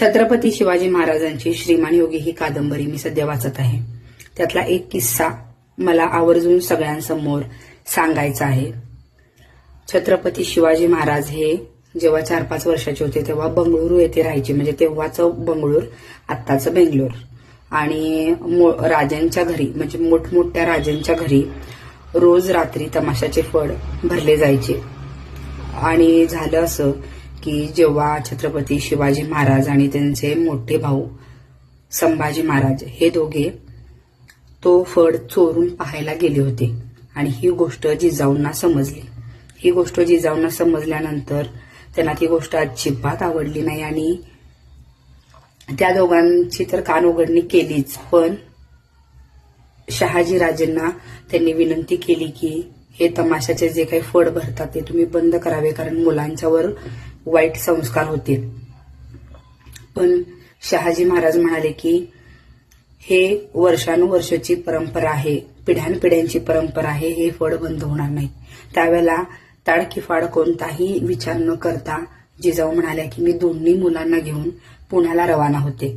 छत्रपती शिवाजी महाराजांची श्रीमान योगी ही कादंबरी मी सध्या वाचत आहे. त्यातला एक किस्सा मला आवर्जून सगळ्यांसमोर सांगायचा आहे. छत्रपती शिवाजी महाराज हे जेव्हा 4-5 वर्षाचे होते तेव्हा बंगळुरू येथे राहायचे. म्हणजे तेव्हाचं बंगळूर, आत्ताचं बेंगलोर. आणि राजांच्या घरी म्हणजे मोठमोठ्या राजांच्या घरी रोज रात्री तमाशाचे फड भरले जायचे. आणि झालं असं की जेव्हा छत्रपती शिवाजी महाराज आणि त्यांचे मोठे भाऊ संभाजी महाराज हे दोघे तो फड चोरून पाहायला गेले होते आणि ही गोष्ट जिजाऊंना समजली. ही गोष्ट जिजाऊंना समजल्यानंतर त्यांना ती गोष्ट अजिबात आवडली नाही आणि त्या दोघांची तर कानउघडणी केलीच. पण शहाजीराजेंना त्यांनी विनंती केली की हे तमाशाचे जे काही फड भरतात ते तुम्ही बंद करावे, कारण मुलांच्यावर वाईट संस्कार होतील. पण शहाजी महाराज म्हणाले की हे वर्षानुवर्षाची परंपरा आहे, पिढ्यानपिढ्यांची परंपरा आहे, हे फड बंद होणार नाही. त्यावेळेला ताडकीफाड कोणताही विचार न करता जिजाऊ म्हणाल्या की मी दोन्ही मुलांना घेऊन पुण्याला रवाना होते.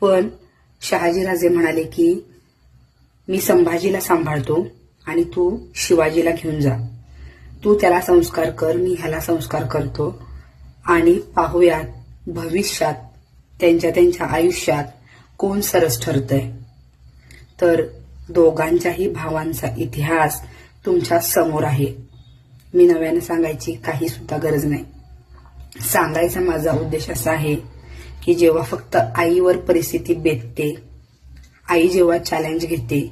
पण शहाजीराजे म्हणाले की मी संभाजीला सांभाळतो आणि तू शिवाजीला घेऊन जा. तू त्याला संस्कार कर, मी ह्याला संस्कार करतो आणि पाहूयात भविष्यात त्यांच्या आयुष्यात कोण सरस ठरतंय. तर दोघांच्याही भावांचा इतिहास तुमच्या समोर आहे. मी नव्याने सांगायची काही सुद्धा गरज नाही. सांगायचा माझा उद्देश असा आहे की जेव्हा फक्त आईवर परिस्थिती बेतते, आई जेव्हा चॅलेंज घेते,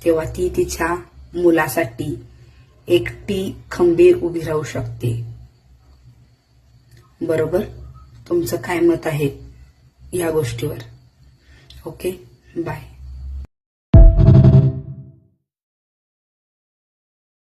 तेव्हा ती तिच्या मुलासाठी एकटी खंबीर उभी राहू शकते. बरोबर? तुमचं काय मत आहे या गोष्टीवर? Okay, bye.